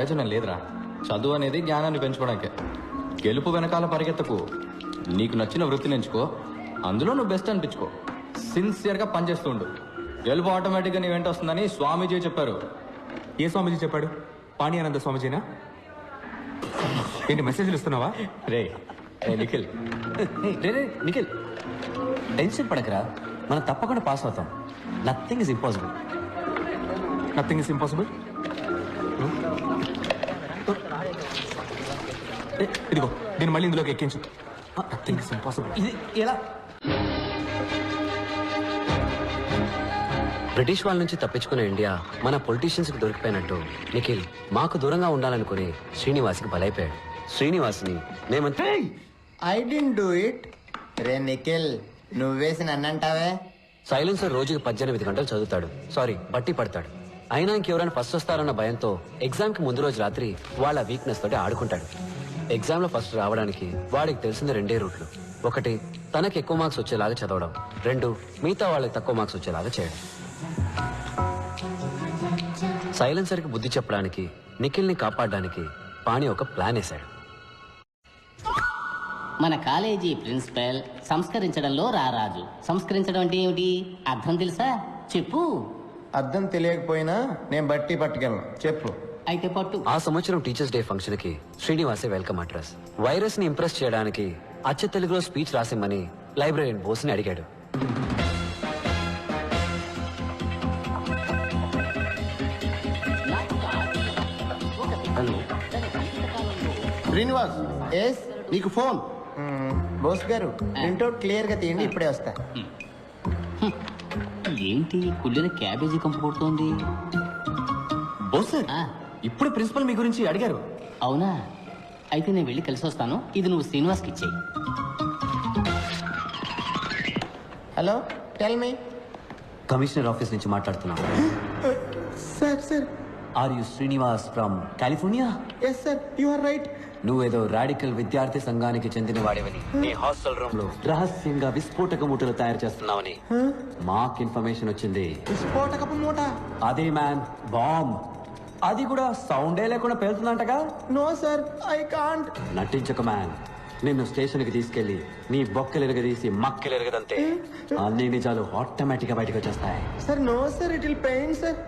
ప్రయోజనం లేదురా. చదువు అనేది జ్ఞానాన్ని పెంచుకోవడానికే. గెలుపు వెనకాల పరిగెత్తకు. నీకు నచ్చిన వృత్తిని ఎంచుకో, అందులో నువ్వు బెస్ట్ అనిపించుకో, సిన్సియర్గా పనిచేస్తూ ఉండు. గెలుపు ఆటోమేటిక్గా నీ వెంట వస్తుందని స్వామీజీ చెప్పారు. ఏ స్వామీజీ చెప్పాడు? పాణియానంద స్వామీజీనా? ఏంటి మెసేజ్లు ఇస్తున్నావా? రే నిఖిల్, నిఖిల్ టెన్షన్ పడకరా, మనం తప్పకుండా పాస్ అవుతాం. Nothing is impossible. Nothing is impossible. ఇదిగో దీన్ని మళ్ళీ ఇందులోకి ఎక్కించు. Nothing is impossible. ఇది ఎలా? బ్రిటిష్ వాళ్ళ నుంచి తప్పించుకున్న ఇండియా మన పొలిటీషియన్స్ కి దొరికిపోయినట్టు నిఖిల్ మాకు దూరంగా ఉండాలనుకుని శ్రీనివాస్కి బలైపోయాడు. శ్రీనివాస్ని మేమంతా ఐ డోంట్ డూ ఇట్. రే నిఖిల్, నువ్వేసి నన్నంటావే? సైలెన్సర్ రోజుకి 18 గంటలు చదువుతాడు, సారీ బట్టి పడతాడు. అయినా ఇంకెవరైనా ఫస్ట్ వస్తారన్న భయంతో ఎగ్జామ్ కి ముందు రోజు రాత్రి వాళ్ళ వీక్నెస్ తోటి ఆడుకుంటాడు. ఎగ్జామ్ లో ఫస్ట్ రావడానికి వాడికి తెలిసిన 2 రూట్లు. ఒకటి తనకి ఎక్కువ మార్క్స్ వచ్చేలాగా చదవడం, 2 మిగతా వాళ్ళకి తక్కువ మార్క్స్ వచ్చేలాగా చేయడం. సైలెన్సర్ కి బుద్ధి చెప్పడానికి, నిఖిల్ ని కాపాడడానికి పాణి ఒక ప్లాన్ వేశాడు. మన కాలేజీ ప్రిన్సిపల్ సంస్కరించడంలో రారాజు. సంస్కరించడం అంటే ఏమిటి? అర్థం తెలుసా? చెప్పు. అర్థం తెలియకపోయినా నేను బట్టి పట్టుకెళ్ళను. చెప్పు. అయితే పట్టు. ఆ సంవత్సరం టీచర్స్ డే ఫంక్షన్ కి శ్రీనివాసే వెల్కమ్ అడ్రస్. వైరస్ ని ఇంప్రెస్ చేయడానికి అచ్చ తెలుగులో స్పీచ్ రాసిమ్మని లైబ్రరీన్ బోస్ ని అడిగాడు. శ్రీనివాస్, ఎస్, నీకు ఫోన్. బోస్ గారు ప్రింట్అవుట్ క్లియర్ గా తీయండి, ఇప్పుడే వస్తా. ఏంటి కుళ్ళిన క్యాబేజీ కంపు కొడుతోంది? బోస్ సార్, ఆ, ఇప్పుడు ప్రిన్సిపల్ మీ గురించి అడిగారు. అవునా? అయితే నేను వెళ్ళి కలిసి వస్తాను. ఇది నువ్వు శ్రీనివాస్కి ఇచ్చేయి. Hello, tell me. Commissioner office నుంచి మాట్లాడుతున్నా. Sir sir. Are you Srinivas from California? Yes sir, you are right. నువ్వేదో రాడికల్ విద్యార్థి సంఘానికి చెందిన వాడివని, నీ హాస్టల్ రూమ్ లో రహస్యంగా విస్ఫోటక మూటలు తయారు చేస్తున్నావని మాకు ఇన్ఫర్మేషన్ వచ్చింది. విస్ఫోటకపు మూట? అదే మ్యాన్, బాంబ్. అది కూడా సౌండే లేకుండా పేలుతుందంటగా? No sir, I can't. నటించక మ్యాన్. నిన్ను స్టేషన్ కి తీసుకెళ్లి నీ బొక్కలు ఎరగదీసి మక్కలు ఎరగదంతే అన్ని నిజాలు ఆటోమేటిక్ గా బయటకు వచ్చేస్తాయి. Sir no sir, it will pain sir.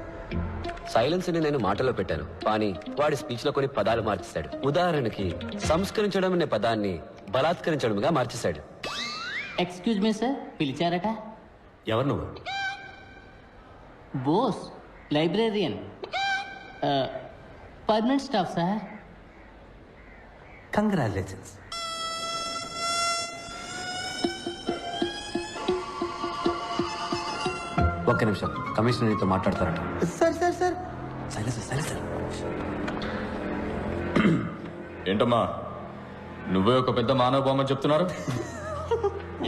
Silence ని నేను మాటలో పెట్టాను, కానీ వాడి స్పీచ్ లో కొన్ని పదాలు మార్చేశాడు. ఉదాహరణకి సంస్కరించడం అనే పదాన్ని బలాత్కరించడంగా మార్చేశాడు. ఎక్స్క్యూజ్ మీ సార్, పిలిచారట? ఎవరు నువ్వు? Bose, librarian, permanent staff sir. Congratulations. ఒక్క నిమిషం, కమిషనర్ నీతో మాట్లాడతారట. Sir sir sir. సైలెన్స్. ఏంటమ్మా, నువ్వే ఒక పెద్ద మానవ బొమ్మ చెప్తున్నారు?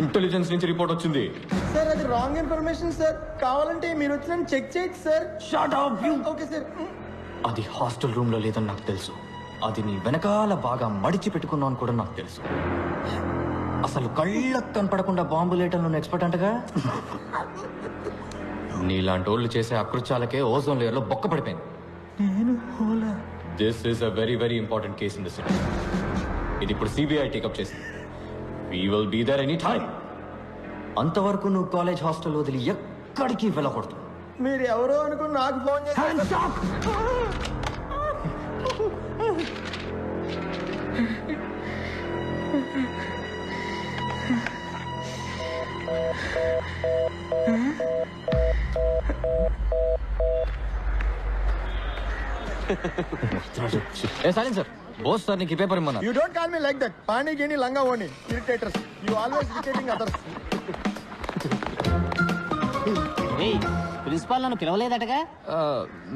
ఇంటెలిజెన్స్ నుంచి రిపోర్ట్ వచ్చింది. సార్ అది రాంగ్ ఇన్ఫర్మేషన్ సార్. కావాలంటే మీరు వచ్చి చెక్ చేయొచ్చు sir. Shut up, you. Okay sir. అది హాస్టల్ రూమ్ లో లేదని నాకు తెలుసు. అది నీ వెనకాల బాగా మడిచి పెట్టుకున్నావు అని కూడా నాకు తెలుసు. అసలు కళ్ళకు కనపడకుండా బాంబు లేటంలో ఎక్స్పర్ట్ అంటగా. నీలాంటి వాళ్ళు చేసే అకృత్యాలకే ఓజోన్ లేయర్ లో బొక్క పడిపోయింది. This is a very very important case in the city. ఇది ఇప్పుడు సిబిఐ టేకప్ చేసింది. We will be there any time. అంతవరకు నువ్వు కాలేజ్ హాస్టల్ వదిలి ఎక్కడికి వెళ్ళకూడదు. మీరు ఎవరో అనుకుని నాకు ఫోన్ చేశారు. ఏ సైలెన్స్ సార్, బోస్ సార్ నీకు ఈ paper ఇమ్మన్నా. You don't call me like that. Pani geni langa oni. Irritators. You always irritating others. Principal నన్ను పిలవలేదటగా?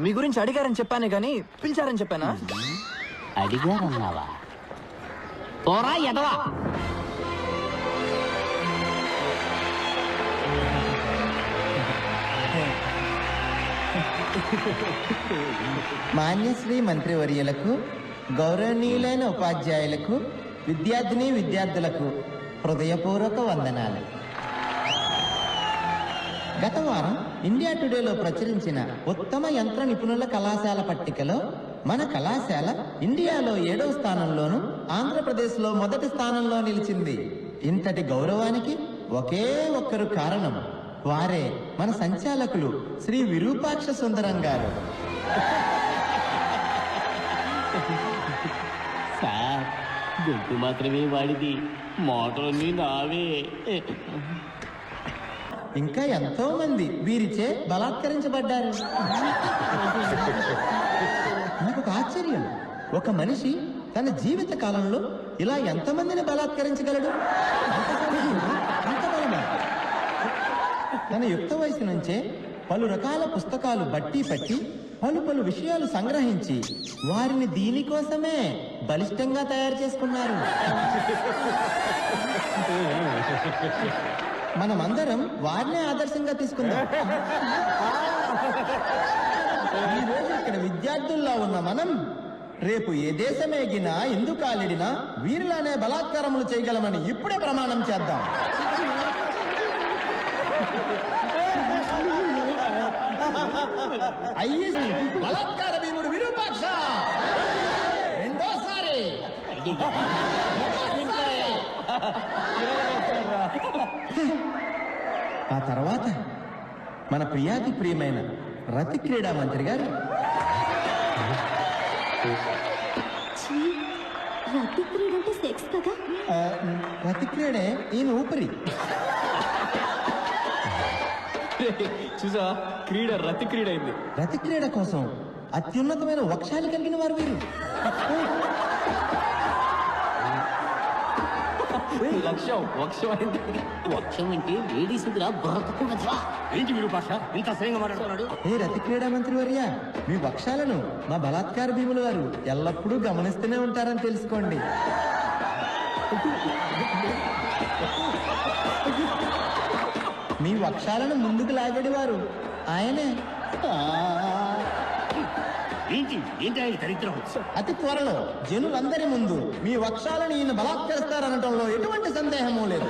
మీ గురించి అడిగారని చెప్పానే కానీ పిలిచారని చెప్పానా? అడిగారన్నావా? పోరా ఎదవా. మాన్యశ్రీ మంత్రివర్యులకు, గౌరవనీయులైన ఉపాధ్యాయులకు, విద్యార్థులకు హృదయపూర్వక వందనాలు. గత వారం ఇండియా టుడేలో ప్రచురించిన ఉత్తమ యంత్ర నిపుణుల కళాశాల పట్టికలో మన కళాశాల ఇండియాలో 7వ స్థానంలోను ఆంధ్రప్రదేశ్లో మొదటి స్థానంలో నిలిచింది. ఇంతటి గౌరవానికి ఒకే ఒక్కరు కారణం. వారే మన సంచాలకులు శ్రీ విరూపాక్ష సుందరం గారు. సార్ గొంతు మాత్రమే వాడిది, మోటార్ని నావే. ఇంకా ఎంతో మంది వీరిచే బలాత్కరించబడ్డారు. నాకు ఒక ఆశ్చర్యం, ఒక మనిషి తన జీవిత కాలంలో ఇలా ఎంతమందిని బలాత్కరించగలడు? అంత బలమా? తన యుక్త వయసు నుంచే పలు రకాల పుస్తకాలు బట్టి పట్టి పలు విషయాలు సంగ్రహించి వారిని దీనికోసమే బలిష్టంగా తయారు చేసుకున్నారు. మనమందరం వారినే ఆదర్శంగా తీసుకుందాం. ఈ రోజు ఇక్కడ విద్యార్థుల్లో ఉన్న మనం రేపు ఏ దేశమేగినా ఎందుకాలిడినా వీరిలానే బలాత్కారములు చేయగలమని ఇప్పుడే ప్రమాణం చేద్దాం. బలాత్కార భీముడు విరూపాక్ష రెండోసారి. ఆ తర్వాత మన ప్రియాతి ప్రియమైన రతి క్రీడా మంత్రి గారు రతి క్రీడ అంటే సెక్స్ కదా? రతి క్రీడే ఈయన ఊపిరి. చూసా, క్రీడ రతి క్రీడ అయింది. రతి క్రీడ కోసం అత్యున్నతమైన వక్షాలు కలిగిన వారు వీరు. వక్షం అయింది. వక్షం అంటే లేడీస్ బుర్రతకుండా ఏంటి విరూపాక్ష ఇంత అసహ్యంగా మాట్లాడుతున్నాడు? ఏ రతి క్రీడా మంత్రి వర్య, మీ వక్షాలను మా బలాత్కార భీముల వారు ఎల్లప్పుడూ గమనిస్తూనే ఉంటారని తెలుసుకోండి. మీ వక్షాలను ముందుకు లాగేవారు ఆయనే. ఏంటి ఏంటి ఆయన దరిద్రం? అతి త్వరలో జనులందరి ముందు మీ వక్షాలను ఈయన బలాత్కరిస్తారనటంలో ఎటువంటి సందేహమూ లేదు.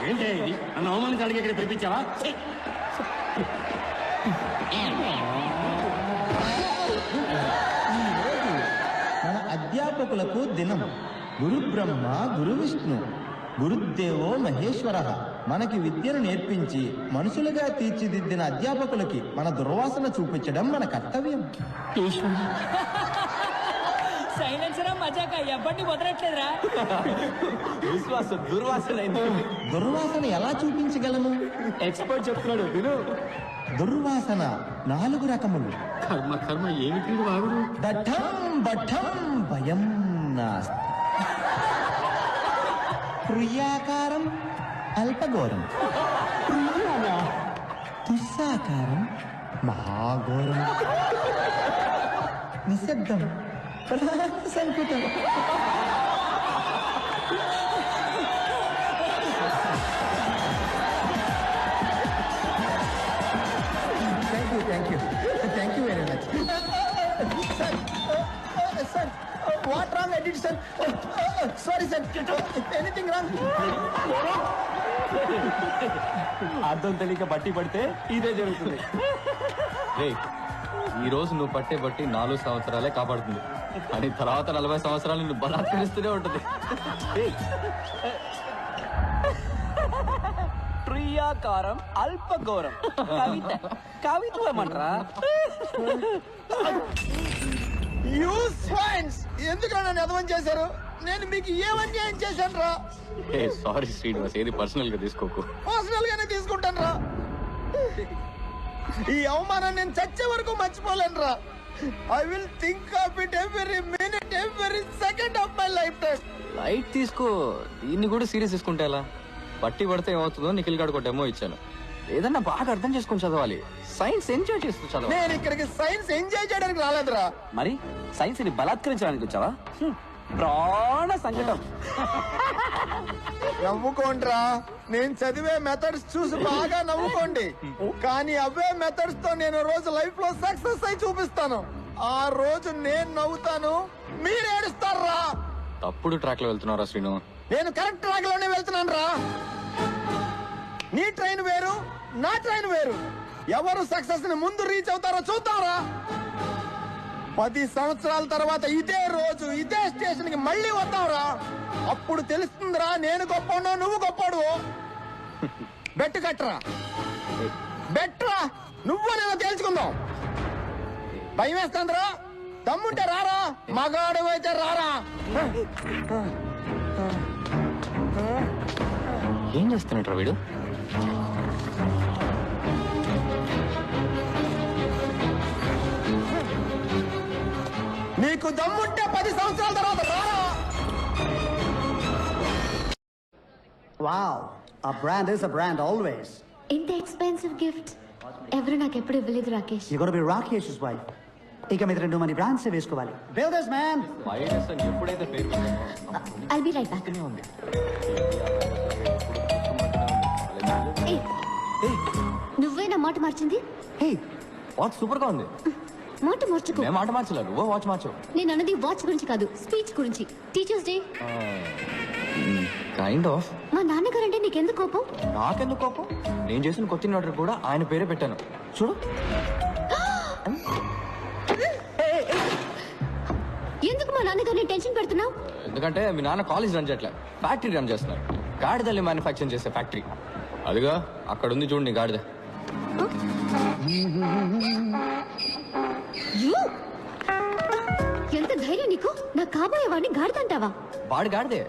ఏంటి ఇది? నన్ను అవమానించడానికి ఇక్కడ పిలిపించావా? మన అధ్యాపకులకు దినం. గురు బ్రహ్మ గురు విష్ణు గురుదేవో మహేశ్వర. మనకి విద్యను నేర్పించి మనుషులుగా తీర్చిదిద్దిన అధ్యాపకులకి మన దుర్వాసన చూపించడం మన కర్తవ్యం. సైలెన్సరా మజాక ఎవ్వడిని వదలట్లేదురా. దుర్వాసన అయింది. దుర్వాసన ఎలా చూపించగలము? ఎక్స్పర్ట్ చెప్తున్నాడు విను. దుర్వాసన 4 రకములు. కర్మ కర్మ ఏమిటి వాడు? దఠం బఠం భయం నాస్తి. ప్రియాకారం అల్పఘోరం, దుస్సాకారం మహాఘోరం, నిశ్శబ్దం సంకుటం. Thank you very much sir. What wrong I did sir? Sorry sir, anything wrong? అర్థం తెలియక బట్టి పడితే ఇదే జరుగుతుంది. ఈ రోజు నువ్వు పట్టే బట్టి 4 సంవత్సరాలే కాపాడుతుంది, అని తర్వాత 40 సంవత్సరాలు నువ్వు బలాత్కరిస్తూనే ఉంటుంది. ప్రియాకారం అల్పఘోరం కవిత్వం అంటరా? ఎందుకు నన్ను అధవం చేశారు? నేను మీకు ఏమన్యాయం చేశాను రా? సారీ శ్రీనివాస్, ఏది పర్సనల్ గా తీసుకోకు. పర్సనల్ గానే తీసుకుంటాను రా. ఈ అవమానం నేను చచ్చే వరకు మర్చిపోలేను రా. I will think of it every minute, every second of my life time. Light తీసుకో, దీన్ని కూడా సీరియస్ తీసుకుంటే ఎలా? బట్టి పడితే ఏమవుతుందో నిఖిల్ గారికి ఒక డెమో ఇచ్చాను. ఏదన్నా బాగా అర్థం చేసుకుని చదవాలి. సైన్స్ ఎంజాయ్ చేస్తూ చదవాలి. నేను ఇక్కడికి సైన్స్ ఎంజాయ్ చేయడానికి రాలేదురా. మరి సైన్స్ ని బలాత్కరించడానికి వచ్చావా? ప్రాణ సంకటం. నవ్వుకోండిరా, నేను చదివే మెథడ్స్ చూసి బాగా నవ్వుకోండి. కానీ అవే మెథడ్స్ తో నేను రోజు లైఫ్ లో సక్సెస్ అయి చూపిస్తాను. ఆ రోజు నేను నవ్వుతాను, మీరు ఏడుస్తారా? తప్పుడు ట్రాక్ లో వెళ్తున్నారా శ్రీను? నేను కరెక్ట్ ట్రాక్ లోనే వెళ్తున్నాను రా. నీ ట్రైన్ వేరు, నా ట్రైన్ వేరు. ఎవరు సక్సెస్ ని ముందు రీచ్ అవుతారో చూద్దాంరా. 10 సంవత్సరాల తర్వాత ఇదే రోజు ఇదే స్టేషన్ కి మళ్ళీ వద్దాంరా. అప్పుడు తెలుస్తుందిరా నేను గొప్పవాడో నువ్వు గొప్పవాడు. బెట్టు కట్టరా, బెట్రా, నువ్వు నేను తేల్చుకుందాం. భయం వేస్తుందిరా, దమ్ముంటే రారా, మగాడు అయితే రారా. ఏం చేస్తున్నట్రా వీడు? నీకు దమ్ముంటే 10 సంవత్సరాల తర్వాత రారా. Wow, a brand is a brand always. ఇంత ఎక్స్పెన్సివ్ గిఫ్ట్ ఎవరు నాకు ఎప్పుడు ఇవ్వలేదు Rakesh. You gotta be Rakesh's wife. ఇక మీద 2 మంది బ్రాండ్స్ వేసుకోవాలి. Builders man. వైరస్ అని ఎప్పుడైతే పేరు I'll be right back. ఉంది. ఏయ్, నువ్వే నా మాట మార్చింది. హే, వాచ్ సూపర్ గా ఉంది. మాట మార్చుకో. నేను మాట మార్చలేదు, నువ్వు వాచ్ మార్చవు. నేను అన్నది వాచ్ గురించి కాదు, స్పీచ్ గురించి. Teachers day. Kind of. మా నాన్నగారంటే నీకెందుకు కోపం? నాకెందుకు కోపం? నేను చేసిన కొత్త ఆర్డర్ కూడా ఆయన పేరే పెట్టాను. చూడు. ఎందుకు మా నాన్నగారిని టెన్షన్ పెడుతున్నావు? ఎందుకంటే మీ నాన్న కాలేజ్ రన్ చేయట్లే, ఫ్యాక్టరీ రన్ చేస్తున్నారు. గాడిదల్ని మ్యానుఫ్యాక్చరింగ్ చేసే ఫ్యాక్టరీ. అదిగా అక్కడ ఉంది చూడండి గాడిద. You? ఎంత ధైర్యం నీకు? నా కాబోయే వాడిని గాడిదంటావా? వాడు గాడిదే.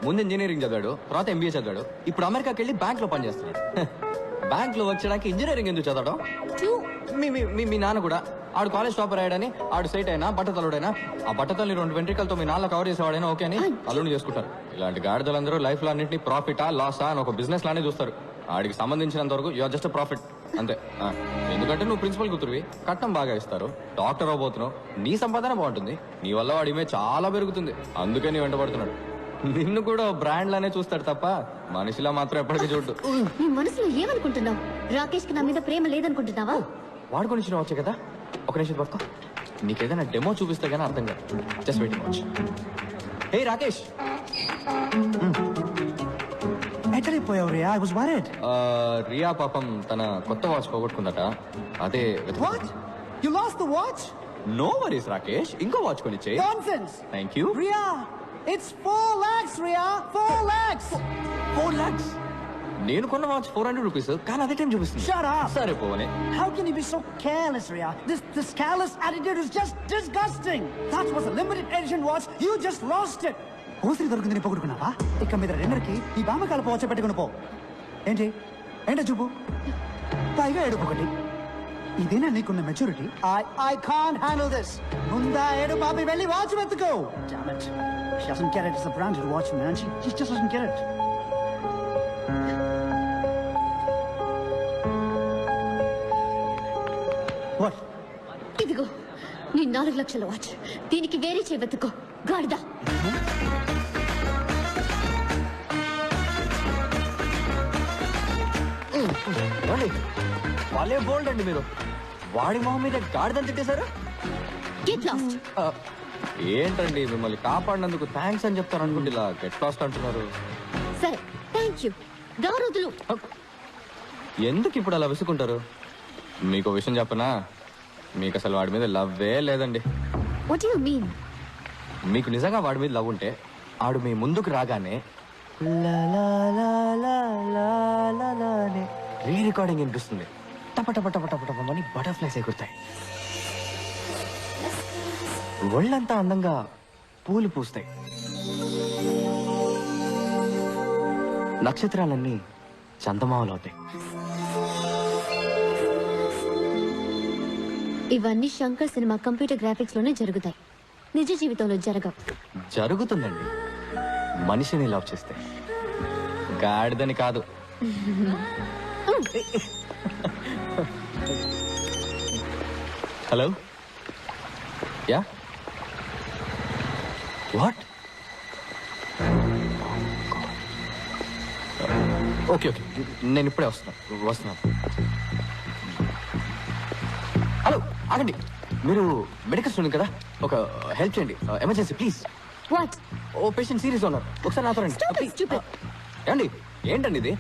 ముందు ఇంజనీరింగ్ చదివాడు, తర్వాత ఎంబీఏ చదివాడు, ఇప్పుడు అమెరికాకి వెళ్ళి బ్యాంక్ లో పనిచేస్తున్నాడు. బ్యాంక్ లో వచ్చడానికి ఇంజనీరింగ్ ఎందుకు చదవడం? మీ నాన్న కూడా ఆడు కాలేజ్ టాపర్ అయ్యాడని ఆడు సైట్ అయినా బట్టతలుడైనా ఆ బట్టతల్ని 2 వెంట్రికలతో మీ నాన్న కవర్ చేసేవాడైనా ఓకే అని అల్లుని చేసుకుంటారు. ఇలాంటి గాడిదలందరూ లైఫ్ లో అన్నింటినీ ప్రాఫిటా లాసా అని ఒక బిజినెస్ లానే చూస్తారు. ఆడికి సంబంధించినంత వరకు యూఆర్ జస్ట్ ప్రాఫిట్ అంతే. ఎందుకంటే నువ్వు ప్రిన్సిపల్ కూతురువి, కట్నం బాగా ఇస్తారు, డాక్టర్ అవబోతున్నావు, నీ సంపాదన బాగుంటుంది, నీ వల్ల వాడి ఇమేజ్ చాలా పెరుగుతుంది. అందుకే నీ వెంటబడుతున్నాడు. నిన్ను కూడా బ్రాండ్ లానే చూస్తాడు తప్ప మనిషిలా మాత్రం ఎప్పటికీ చూడు. నీ మనసులో ఏమనుకుంటున్నావు? రాకేష్ కి నా మీద ప్రేమ లేదనుకుంటున్నావా? వాడుకొని ఇచ్చిన వచ్చే కదా, ఒక నిమిషం పక్క. నీకేదైనా డెమో చూపిస్తే గానీ అర్థం కాదు. Just waiting watch. Hey Rakesh. ఎక్కడిపోయావు Riya? I was worried. Riya పాపం తన కొత్త వాచ్ పోగొట్టుకుందట. అదే What? You lost the watch? No worries Rakesh, ఇంకో వాచ్ కొని చేయి. Nonsense. Thank you. Ria, it's 4 lakhs, Ria. 4 lakhs. 4 lakhs. నేను కొన్న వాచ్ 400 రూపీస్, కానీ అదే టైం చూపిస్తుంది. Shut up. సరే పోవనే. How can you be so careless, Ria? This careless attitude is just disgusting. That was a limited edition watch. You just lost it. ఓసిరి దొరికింది నీ పొగుడుకున్నావా? ఇక మీద రెండరికి ఈ బామకాల పోచ పెట్టుకుని పో. ఏంటి ఏంటో చూపు, పైగా ఏడుపు ఒకటి. ఇదేనా నీకున్న maturity? I can't handle this. ముందా ఏడు బాబి వెళ్ళి watch వెతుకో. Damn it. She doesn't get it. It's a branded watch, man. She just doesn't get it. What? ఇదిగో నీ 4 లక్షల వాచ్. దీనికి వేరే చేయబెత్తుకో గాడిదా. వాళ్ళే బోల్డ్ అండి మీరు. వాడి మొహం మీద గాడిదని తిట్టేశారు. Get lost. ఏంటండి మిమ్మల్ని కాపాడినందుకు థ్యాంక్స్ అని చెప్తారు అనుకుంటే ఇలా గెట్ లాస్ట్ అంటున్నారు. సరే థ్యాంక్ యూ. రోజులు ఎందుకు ఇప్పుడు అలా విసుకుంటారు? మీకు విషయం చెప్పనా, మీకు అసలు వాడి మీద లవ్వే లేదండి. What you mean? మీకు నిజంగా వాడి మీద లవ్ ఉంటే ఆడు మీ ముందుకు రాగానే రీ రికార్డింగ్ వినిపిస్తుంది. టప టప టప టప టపని బటర్ఫ్లైస్ ఎగురుతాయి. ఒళ్ళంతా అందంగా పూలు పూస్తాయి. నక్షత్రాలన్నీ చందమామలు అవుతాయి. ఇవన్నీ శంకర్ సినిమా కంప్యూటర్ గ్రాఫిక్స్ లోనే జరుగుతాయి, నిజ జీవితంలో జరగవు. జరుగుతుందండి, మనిషిని లవ్ చేస్తే, గాడిదని కాదు. Hello, yeah, what? Okay okay, నేను ఇప్పుడే వస్తున్నాను. హలో, ఆగండి. మీరు మెడికల్ స్టూడెంట్ కదా, ఒక హెల్ప్ చేయండి, ఎమర్జెన్సీ ప్లీజ్. వాట్? ఓ పేషెంట్ సీరియస్ ఉన్నారు, ఒకసారి నాతో రండి. ఏమండి, ఏంటండి ఇది?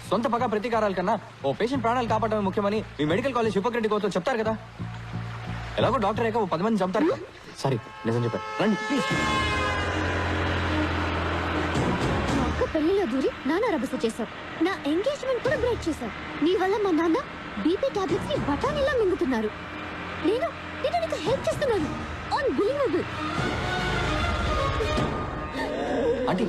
సొంత పగ ప్రతీకారాల కన్నా ఓ పేషెంట్ ప్రాణాలు కాపాడమే ముఖ్యమని మీ మెడికల్ కాలేజ్ హిపోక్రటిక్ అవుతో చెప్తారు కదా. ఎలాగో డాక్టర్ అయ్యాక 10 మంది చంపుతారు కదా. సారీ నిజం చెప్పారు, రండి ప్లీజ్. మా అక్క పెళ్లిలో దూరి నాన్న రభస చేశారు. నా ఎంగేజ్మెంట్ కూడా బ్రేక్ చేశారు. నీ వల్ల మా నాన్న బీపీ టాబ్లెట్స్ ని బఠానీలా మింగుతున్నారు. నేను నేను నీకు హెల్ప్ చేస్తున్నాను. Unbelievable. Aunty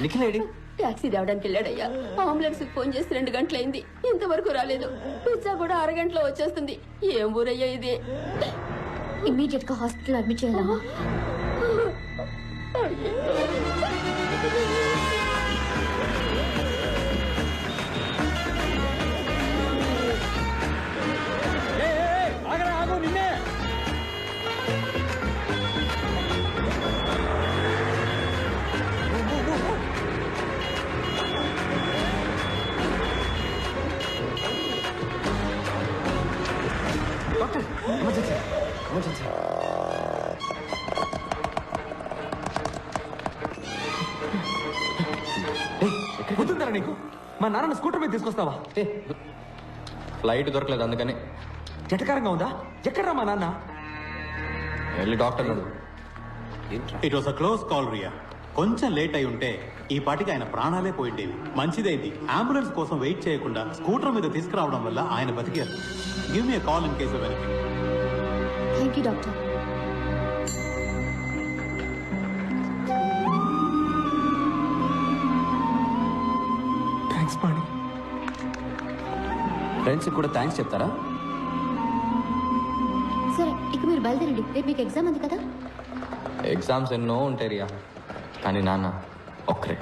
Nikhil AD? Taxi రావడానికి వెళ్ళాడయ్యా. అంబులెన్స్ ఫోన్ చేసి 2 గంటలైంది, ఇంతవరకు రాలేదు. పిజ్జా కూడా అరగంటలో వచ్చేస్తుంది. ఏం ఊరయ్యా ఇది? ఇమ్మీడియట్ గా హాస్పిటల్ అడ్మిట్ చేయాలమ్మా. Doctor emergency emergency. గుర్తుంటారా నీకు? మా నాన్న స్కూటర్ మీద తీసుకొస్తావా? ఫ్లైట్ దొరకలేదు అందుకని. జటకారంగా ఉందా? ఎక్కడ్రా మా నాన్న? వెళ్ళి డాక్టర్ అడుగు. It was a close call Riya. కొంచెం లేట్ అయి ఉంటే ఈ పాటికి ఆయన ప్రాణాలే పోయిండేవి. మంచిదైంది అంబులెన్స్ కోసం వెయిట్ చేయకుండా స్కూటర్ మీద తీసుకురావడం వల్ల ఆయన బతికారు. Give me call in case of anything. Thank you doctor. Thanks Pani. Friends కూడా థ్యాంక్స్ చెప్తారా? సరే ఇక మీరు బయలుదేరండి. రేపు మీకు ఎగ్జామ్ ఉంది కదా. ఎగ్జామ్స్ ఎన్నో ఉంటాయి రియా, కానీ నాన్న ఒక్కరే.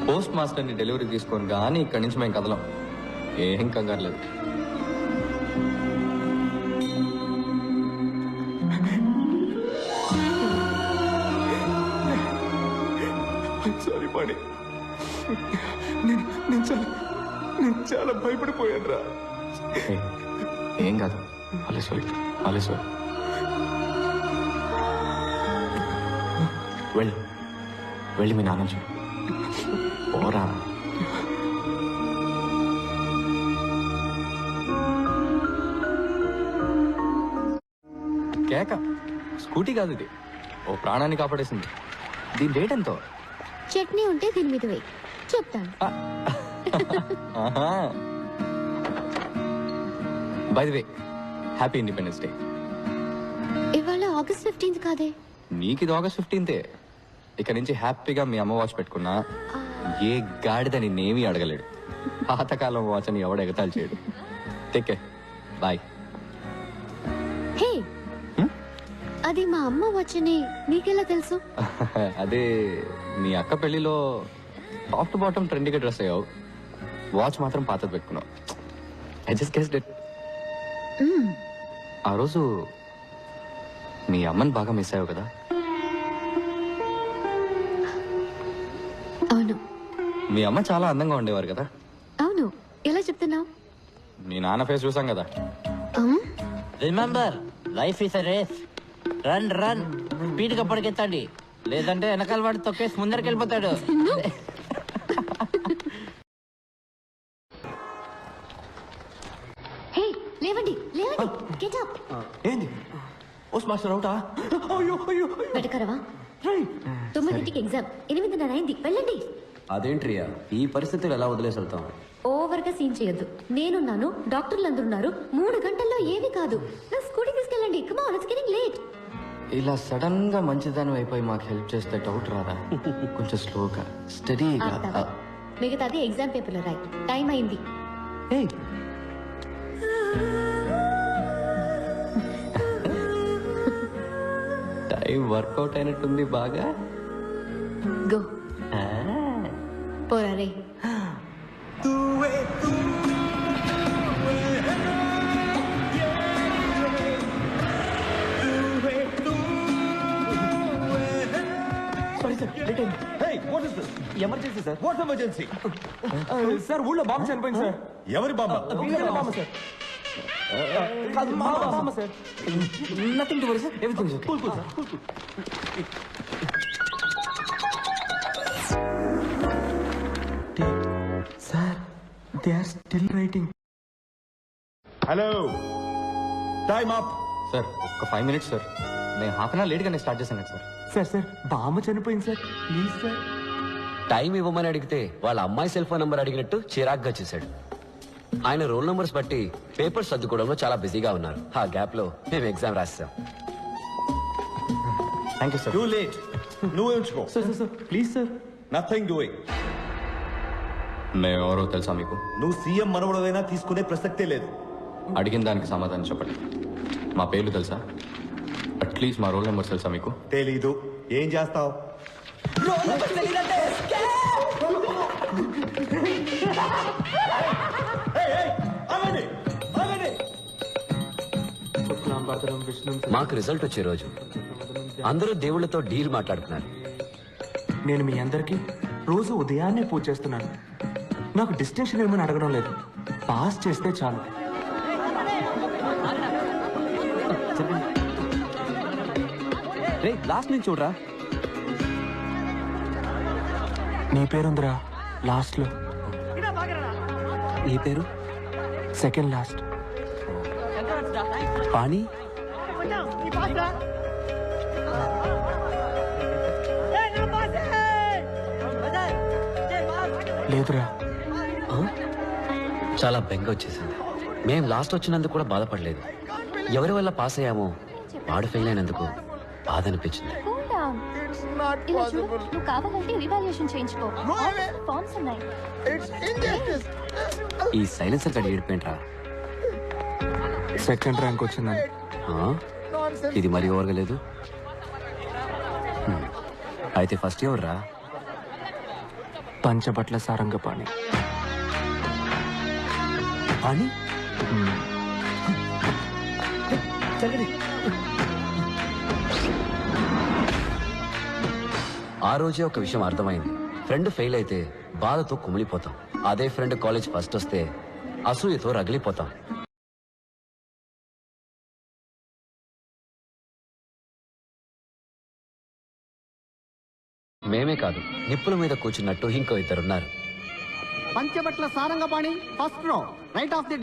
పోస్ట్ మాస్టర్ని డెలివరీ తీసుకొని కానీ ఇక్కడి నుంచి మేము కదలం. ఏం కంగారు లేదు. సారీ పాణి, నేను చాలా భయపడిపోయాను రా. ఏ, ఏం కాదు. అలెసోయ్ అలెసోయ్. వెళ్ళి వెళ్ళి మీ నాన్న చూడు. పోరా. కేక స్కూటీ కాదు ఇది, ఓ ప్రాణాన్ని కాపాడేసింది. దీని రేట్ ఎంతో? చట్నీ ఉంటే దీని మీద వేయి, చెప్తాను. By the way, happy independence day. ఇవాళ August 15th కాదే. నీకు ఇది August 15th. ఇక నుంచి హ్యాపీగా మీ అమ్మ వాచ్ పెట్టుకున్నా ఏ గాడిద నిన్నేమీ అడగలేడు. పాతకాలం వాచ్ అని ఎవడు ఎగతాలు చేయడు. Take care, bye. హే, అది మా అమ్మ వచ్చని నీకెలా తెలుసు? అదే మీ అక్క పెళ్లిలో టాప్ టు బాటమ్ ట్రెండీగా డ్రెస్ అయ్యావు, వాచ్ మాత్రం పాతది పెట్టుకున్నావు. I just guessed it. ఆ రోజు మీ అమ్మని బాగా మిస్ అయ్యావు కదా? అవును. మీ అమ్మ చాలా అందంగా ఉండేవారు కదా? అవును. ఎలా చెప్తున్నావు? మీ నాన్న ఫేస్ చూసాం కదా. Remember, life is a race. Run run, speed గా పరిగెత్తండి, లేదంటే వెనకాల వాడు తొక్కేసి ముందరికి వెళ్ళిపోతాడు. హే, లేవండి లేవండి, గెట్ అప్. ఏంది? పోస్ట్ మాస్టర్ అవుటా? అయ్యో అయ్యో. వెటకరవా? 9కి ఎగ్జామ్, 8:30 అయింది, వెళ్ళండి. అదేంట్రియా, ఈ పరిస్థితులు ఎలా వదిలేసి వెళ్తాం? ఓవర్ గా సీన్ చేయొద్దు. నేనున్నాను, డాక్టర్లు అందరూ ఉన్నారు. 3 గంటల్లో ఏమీ కాదు. నా స్కూటీ తీసుకెళ్ళండి. Come on, it's getting late. ఇలా సడన్ గా మంచిదాని అయిపోయి మాకు హెల్ప్ చేస్తే డౌట్ రాదా? కొంచెం స్లోగా స్టడీగా. మిగతాది ఎగ్జామ్ పేపర్లో రాయి. టైం అయింది. టైం వర్కౌట్ అయినట్టుంది బాగా. గో పోరా రే. Emergency sir. What emergency? Sir ఊళ్ళో బాంబు చనిపోయింది సార్. ఎవరి బామ్మ? బాంబు సార్. కాదు, మా బాంబు sir. Nothing to worry sir, everything okay. Cool sir, cool. Sir, they are still writing. Hello time up. Sir ఒక్క 5 minutes సార్. నేను హాఫ్ అన్ అవర్ లేట్గానే స్టార్ట్ చేశాను సార్. సార్ బామ్మ చనిపోయింది సార్, ప్లీజ్ సార్. టైం ఇవ్వమని అడిగితే వాళ్ళ అమ్మాయి సెల్ ఫోన్ నంబర్ అడిగినట్టు చిరాగ్గా చేశాడు. ఆయన రోల్ నంబర్స్ బట్టి పేపర్స్ సర్దుకోవడంలో చాలా బిజీగా ఉన్నారు. ఆ గ్యాప్ లో మేము ఎగ్జామ్ రాసాం. Thank you sir. Too late. నువ్వే ఉంచుకో. Sir please sir. Nothing doing. మేము ఎవరో తెలుసా మీకు? నువ్వు సీఎం మనవడదైనా తీసుకునే ప్రసక్తే లేదు. అడిగిన దానికి సమాధానం చెప్పండి. మా పేర్లు తెలుసా? అట్లీస్ట్ మా రోల్ నెంబర్స్ తెలుసా మీకు? తెలీదు. ఏం చేస్తావు? మాకు రిజల్ట్ వచ్చే రోజు అందరూ దేవుళ్ళతో డీల్ మాట్లాడుతున్నారు. నేను మీ అందరికి రోజు ఉదయాన్నే పూజ చేస్తున్నాను. నాకు డిస్టింక్షన్ ఏమని అడగడం లేదు, పాస్ చేస్తే చాలు. రే లాస్ట్ నుంచి చూడరా. నీ పేరుందిరా లాస్ట్ లో. నీ పేరు? Second last. పాణి. లేదురా. చాలా బెంగ వచ్చేసింది. మేం లాస్ట్ వచ్చినందుకు కూడా బాధపడలేదు. ఎవరి వల్ల పాస్ అయ్యామో వాడు ఫెయిల్ అయినందుకు బాధ అనిపించింది. Cool down. ఇలా చూడు, నువ్వు కావాలంటే రివాల్యూషన్ చేయించుకో. ఫార్మ్స్ ఉన్నాయి. ఈ సైలెన్సర్ గడి ఏడిపోయింట్రా. సెకండ్ ర్యాంక్ వచ్చిందని. ఇది మరీ ఓవర్గా లేదు. అయితే ఫస్ట్ ఎవరు రా? పంచబట్ల సారంగపాణి. పాణి? ఆ రోజే ఒక విషయం అర్థమైంది. ఫ్రెండ్ ఫెయిల్ అయితే బాధతో కుమిలిపోతాం. అదే ఫ్రెండ్ కాలేజ్ ఫస్ట్ వస్తే అసూయతో రగిలిపోతాం. మేమే కాదు, నిప్పుల మీద కూర్చున్నట్టు ఇంకో ఇద్దరున్నారు. Panchabatla Sarangapani first row right of the